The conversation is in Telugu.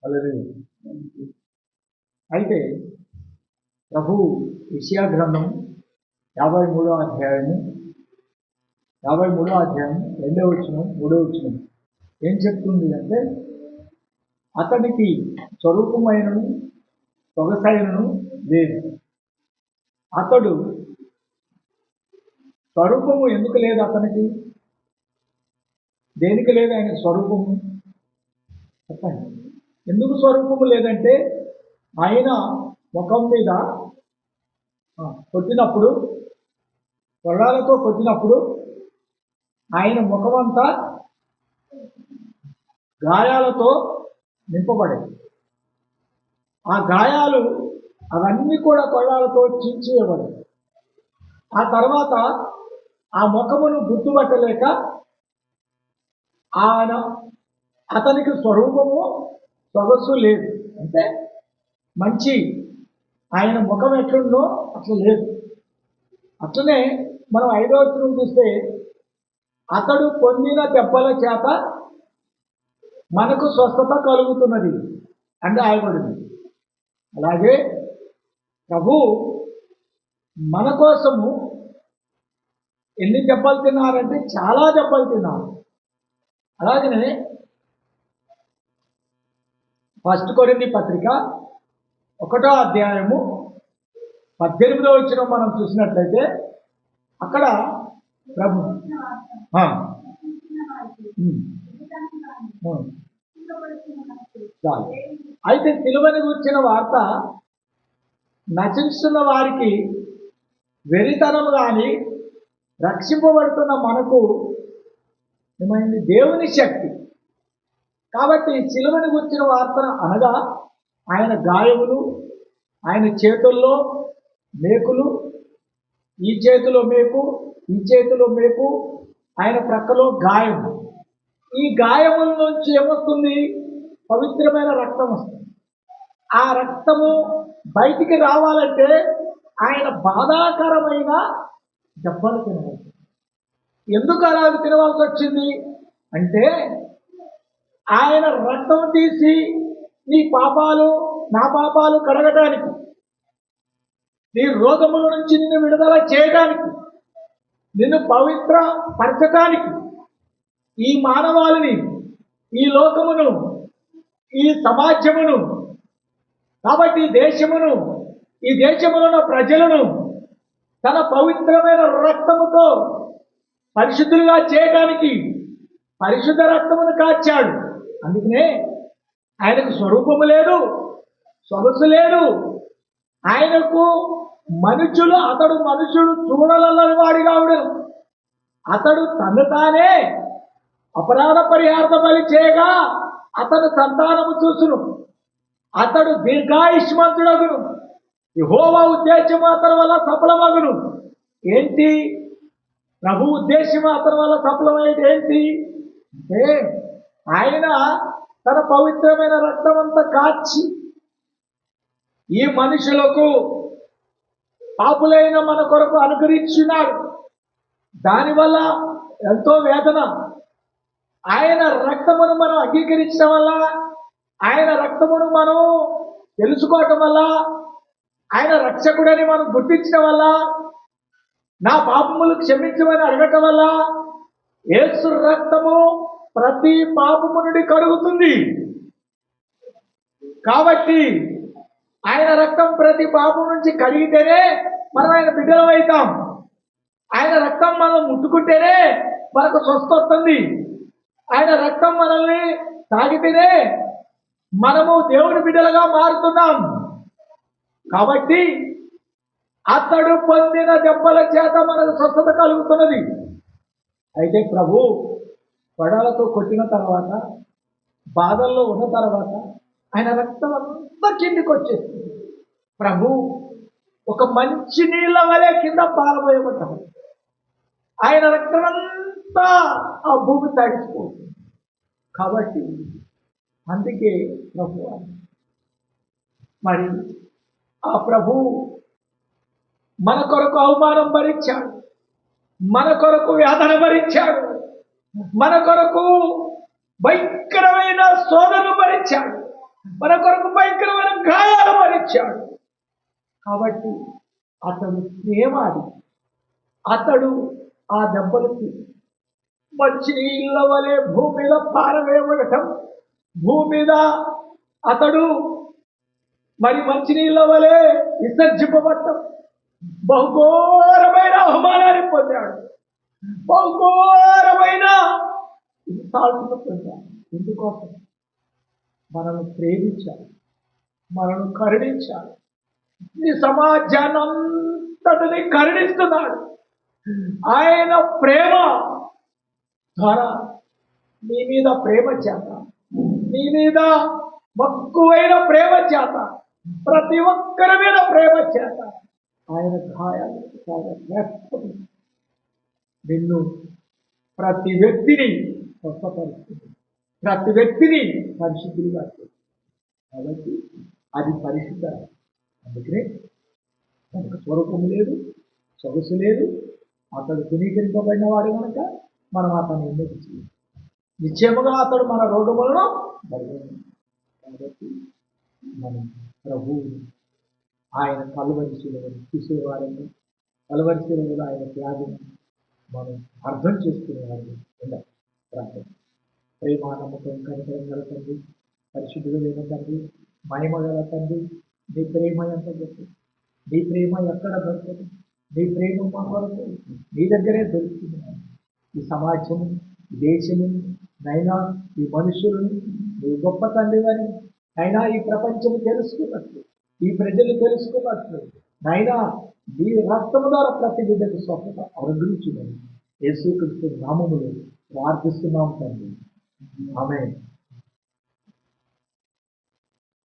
హల్లెలూయా. అయితే ప్రభు యెషయా గ్రంథం 53వ అధ్యాయము 2వ వచనం 3వ వచనం ఏం చెప్తుంది అంటే, అతనికి స్వరూపమైనను సొగసైనను లేదు. అతడు స్వరూపము ఎందుకు లేదు? అతనికి దేనికి లేదు ఆయన స్వరూపము? చెప్పండి. ఎందుకు స్వరూపము లేదంటే, ఆయన ముఖం మీద కొట్టినప్పుడు, కొరడాలతో కొట్టినప్పుడు ఆయన ముఖమంతా గాయాలతో నింపబడేది. ఆ గాయాలు అవన్నీ కూడా కొరడాలతో చీల్చివేయబడేది. ఆ తర్వాత ఆ ముఖమును గుర్తుపట్టలేక అతనికి స్వరూపము సొగసు లేదు. అంటే మంచి ఆయన ముఖం ఎట్లుందో అట్లా లేదు. అట్లనే మనం 5వ వచనం చూస్తే, అతడు పొందిన దెబ్బల చేత మనకు స్వస్థత కలుగుతున్నది అంటే ఆయబడింది. అలాగే ప్రభు మన కోసము ఎన్ని దెబ్బలు తిన్నారంటే చాలా దెబ్బలు తిన్నారు. అలాగనే 1 కొరింథీ పత్రిక 1వ అధ్యాయము 18వ వచనం మనం చూసినట్లయితే, అక్కడ ప్రభు అయితే సిలువని గురించిన వార్త నశిస్తున్న వారికి వెరితనము కానీ, రక్షింపబడుతున్న మనకు ఏమైంది? దేవుని శక్తి. కాబట్టి సిలువని గురించిన వార్త అనగా ఆయన గాయములు, ఆయన చేతుల్లో మేకులు, ఈ చేతిలో మేకు, ఈ చేతిలో మేకు, ఆయన ప్రక్కలో గాయం. ఈ గాయముల నుంచి ఏమొస్తుంది? పవిత్రమైన రక్తం వస్తుంది. ఆ రక్తము బయటికి రావాలంటే ఆయన బాధాకరమైన దెబ్బలు తినవలసి. ఎందుకు అలాగ తినవలసి వచ్చింది అంటే, ఆయన రక్తం తీసి నీ పాపాలు నా పాపాలు కడగటానికి, నీ రోగముల నుంచి నిన్ను విడుదల చేయడానికి, నిన్ను పవిత్ర పరచటానికి, ఈ మానవాళిని, ఈ లోకమును, ఈ సమాజమును, కాబట్టి ఈ దేశమును, ఈ దేశములో ఉన్న ప్రజలను తన పవిత్రమైన రక్తముతో పరిశుద్ధులుగా చేయడానికి పరిశుద్ధ రక్తమును కార్చాడు. అందుకనే ఆయనకు స్వరూపము లేదు, సొగసు లేదు. ఆయనకు అతడు మనుషుడు చూడలని వాడిగా ఉండను. అతడు తను తానే అపరాధ పరిహార బలి చేయగా అతను సంతానము చూసును. అతడు దీర్ఘాయుష్మంతుడగును. యెహోవా ఉద్దేశము అతని వల్ల సఫలమగును. ఏంటి ప్రభు ఉద్దేశం అతని వల్ల సఫలమయ్యేది ఏంటి అంటే, ఆయన తన పవిత్రమైన రక్తమంతా కార్చి ఈ మనుషులకు, పాపులైన మన కొరకు అనుగ్రహించినాడు. దానివల్ల ఎంతో వేదన. ఆయన రక్తమును మనం అంగీకరించడం వల్ల, ఆయన రక్తమును మనం తెలుసుకోవటం వల్ల, ఆయన రక్షకుడని మనం గుర్తించడం వల్ల, నా పాపములు క్షమించమని అడగటం వల్ల యేసు రక్తము ప్రతి పాపము నుండి కడుగుతుంది. కాబట్టి ఆయన రక్తం ప్రతి పాపం నుంచి కడిగితేనే మనం ఆయన బిడ్డలం అవుతాం. ఆయన రక్తం మనం ముట్టుకుంటేనే మనకు స్వస్థత వస్తుంది. ఆయన రక్తం మనల్ని తాగితేనే మనము దేవుని బిడ్డలుగా మారుతున్నాం. కాబట్టి అతడు పొందిన దెబ్బల చేత మనకు స్వస్థత కలుగుతున్నది. అయితే ప్రభు కొడాలతో కొట్టిన తర్వాత, బాధల్లో ఉన్న తర్వాత ఆయన రక్తం అంతా కిందికి వచ్చేస్తుంది. ప్రభు ఒక మంచి నీళ్ళ వలె కింద పారబోయబడ్డాడు. ఆయన రక్తం అంతా ఆ భూమి తడిసిపోతుంది. కాబట్టి అందుకే ప్రభు మరి ఆ ప్రభు మన కొరకు అవమానం భరించాడు, మన కొరకు వేదన భరించాడు, మన కొరకు భయంకరమైన శోధన భరించాడు. మన కొరకు భయంకరమైన గాయాలు భరించాడు. కాబట్టి అతడు ప్రేమ అది. అతడు ఆ దెబ్బలకి మంచి నీళ్ళ వలె భూమి మీద పారవేయబడటం, భూమి మీద అతడు మరి మంచినీళ్ళ వలె విసర్జింపబడటం, బహుఘోరమైన అవమానాన్ని పొందాడు, బహుఘోరమైన ఇన్సాల్ట్ను పొందాడు. ఎందుకోసం? మనల్ని ప్రేమించాలి, మనల్ని కరుణించాలి. ఈ సమాజాన్ని అంతటిని కరుణిస్తున్నాడు. ఆయన ప్రేమ ద్వారా నీ మీద ప్రేమ చేత, నీ మీద మక్కువైన ప్రేమ చేత, ప్రతి ఒక్కరి మీద ప్రేమ చేత ఆయన గాయాలు నిన్ను ప్రతి వ్యక్తిని స్వస్థపరుస్తుంది, ప్రతి వ్యక్తిని పరిశుద్ధులుగా చేస్తుంది. కాబట్టి అది పరిశుద్ధ. అందుకనే మనకు స్వరూపం లేదు, సొగసు లేదు. అతడు తునీకరింపబడిన వాడు కనుక మనం అతన్ని ఎందుకు చేయాలి? నిశ్చయముగా అతడు మన రోగములను బలపరిచాడు. కాబట్టి మనం ప్రభువుని ఆయన కలువరి శిలువను చూసేవారని, కలువరి శిలువలో ఆయన త్యాగం మనం అర్థం చేసుకునేవారు ఉండాలి. ప్రార్థన. ప్రేమ, నమ్మకం, కనికరం గల తండ్రి, పరిశుద్ధుడైన తండ్రి, మహిమ గల తండ్రి, నీ ప్రేమ ఎంత గొప్ప, నీ ప్రేమ ఎక్కడ దొరకదు. నీ ప్రేమ మా కొరకు నీ దగ్గరే దొరుకుతుంది. ఈ సమాజము, ఈ దేశము, నైనా ఈ మనుషులను నీ గొప్ప తండ్రివని అయినా ఈ ప్రపంచము తెలుసుకున్నట్లు, ఈ ప్రజలు తెలుసుకున్నట్లు నైనా నీ రక్తము ద్వారా ప్రతి బిడ్డకు స్వస్థత అనుగ్రహించుదని యేసుక్రీస్తు నామములో ప్రార్థిస్తున్నాం తండ్రి. ఆమేన్.